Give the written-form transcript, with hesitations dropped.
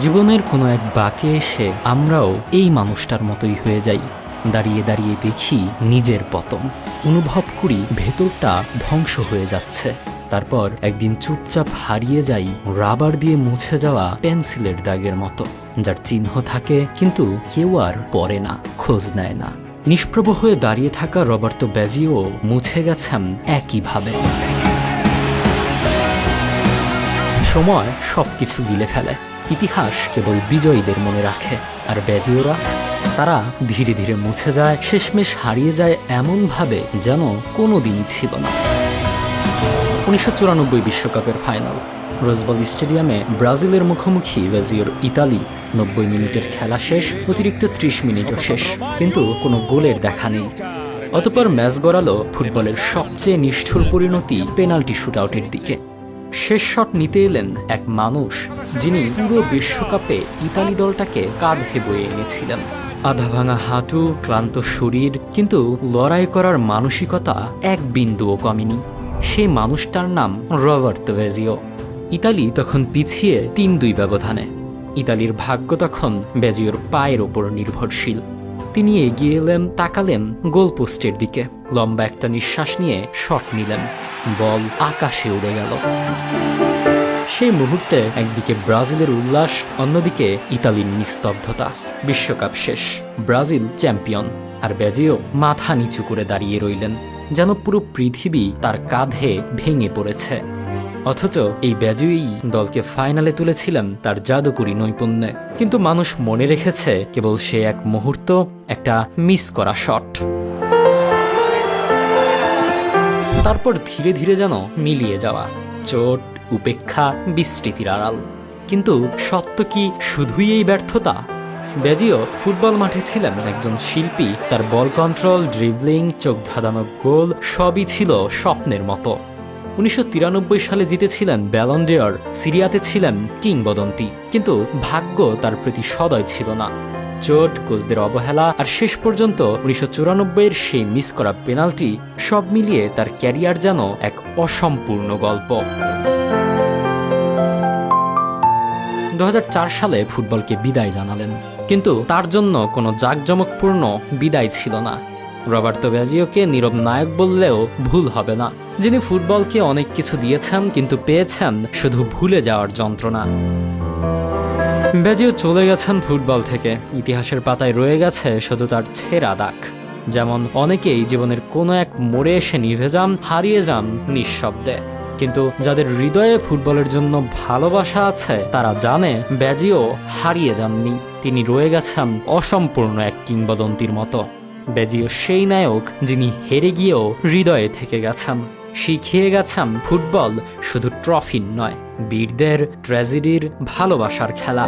জীবনের কোনো এক বাঁকে এসে আমরাও এই মানুষটার মতোই হয়ে যাই। দাঁড়িয়ে দাঁড়িয়ে দেখি নিজের পতন, অনুভব করি ভেতরটা ধ্বংস হয়ে যাচ্ছে। তারপর একদিন চুপচাপ হারিয়ে যাই রাবার দিয়ে মুছে যাওয়া পেন্সিলের দাগের মতো, যার চিহ্ন থাকে কিন্তু কেউ আর পড়ে না, খোঁজ নেয় না। নিষ্প্রভ হয়ে দাঁড়িয়ে থাকা রবার্তো ব্যাজিও মুছে গেছেন একইভাবে। সময় সবকিছু গিলে ফেলে, ইতিহাস কেবল বিজয়ীদের মনে রাখে। আর ব্যাজিওরা, তারা ধীরে ধীরে মুছে যায়, শেষমেশ হারিয়ে যায় এমনভাবে যেন কোনোদিনই ছিল না। 1994 বিশ্বকাপের ফাইনাল, রোজবল স্টেডিয়ামে ব্রাজিলের মুখোমুখি ব্যাজিওর ইতালি। 90 মিনিটের খেলা শেষ, অতিরিক্ত 30 মিনিটও শেষ, কিন্তু কোনো গোলের দেখা নেই। অতঃপর ম্যাচ গড়ালো ফুটবলের সবচেয়ে নিষ্ঠুর পরিণতি, পেনাল্টি শুটআউটের দিকে। শেষ শট নিতে এলেন এক মানুষ যিনি পুরো বিশ্বকাপে ইতালি দলটাকে কাঁধে বয়ে এনেছিলেন। আধা ভাঙা হাঁটু, ক্লান্ত শরীর, কিন্তু লড়াই করার মানসিকতা এক বিন্দুও কমেনি। সেই মানুষটার নাম রবার্তো ব্যাজিও। ইতালি তখন পিছিয়ে 3-2 ব্যবধানে। ইতালির ভাগ্য তখন ব্যাজিওর পায়ের ওপর নির্ভরশীল। তিনি এগিয়ে এলেন, তাকালেন গোলপোস্টের দিকে, লম্বা একটা নিঃশ্বাস নিয়ে শট নিলেন। বল আকাশে উড়ে গেল। সেই মুহূর্তে একদিকে ব্রাজিলের উল্লাস, অন্যদিকে ইতালির নিস্তব্ধতা। বিশ্বকাপ শেষ, ব্রাজিল চ্যাম্পিয়ন, আর ব্যাজিও মাথা নিচু করে দাঁড়িয়ে রইলেন, যেন পুরো পৃথিবী তার কাঁধে ভেঙে পড়েছে। অথচ এই ব্যাজিওই দলকে ফাইনালে তুলেছিলেন তার জাদুকরী নৈপুণ্যে। কিন্তু মানুষ মনে রেখেছে কেবল সে এক মুহূর্ত, একটা মিস করা শট। তারপর ধীরে ধীরে যেন মিলিয়ে যাওয়া চোট, উপেক্ষা, বিস্মৃতির আড়াল। কিন্তু সত্য কি শুধুই এই ব্যর্থতা? ব্যাজিও ফুটবল মাঠে ছিলেন একজন শিল্পী। তার বল কন্ট্রোল, ড্রিবলিং, চোখ ধাঁধানো গোল সবই ছিল স্বপ্নের মতো। 1993 সালে জিতেছিলেন ব্যালন ডি'অর, সিরিয়াতে ছিলেন কিংবদন্তি, কিন্তু ভাগ্য তার প্রতি সদয় ছিল না। চোট, কোচদের অবহেলা, আর শেষ পর্যন্ত 1994-এর সেই মিস করা পেনাল্টি, সব মিলিয়ে তার ক্যারিয়ার যেন এক অসম্পূর্ণ গল্প। 2004 সালে ফুটবলকে বিদায় জানালেন, কিন্তু তার জন্য কোনো জাঁকজমকপূর্ণ বিদায় ছিল না। রবার্তো ব্যাজিওকে নীরব নায়ক বললেও ভুল হবে না, যিনি ফুটবলকে অনেক কিছু দিয়েছেন, কিন্তু পেয়েছেন শুধু ভুলে যাওয়ার যন্ত্রণা। ব্যাজিও চলে গেছেন ফুটবল থেকে, ইতিহাসের পাতায় রয়ে গেছে শুধু তার ছেঁড়া দাগ। যেমন অনেকেই জীবনের কোনো এক মোড়ে এসে নিভে যান, হারিয়ে যান নিঃশব্দে, কিন্তু যাদের হৃদয়ে ফুটবলের জন্য ভালোবাসা আছে তারা জানে ব্যাজিও হারিয়ে যাননি, তিনি রয়ে গেছেন অসম্পূর্ণ এক কিংবদন্তির মতো। ব্যাজিও সেই নায়ক যিনি হেরে গিয়েও হৃদয়ে থেকে গেছেন, শিখিয়ে গেছেন ফুটবল শুধু ট্রফির নয়, বীরদের, ট্র্যাজেডির, ভালোবাসার খেলা।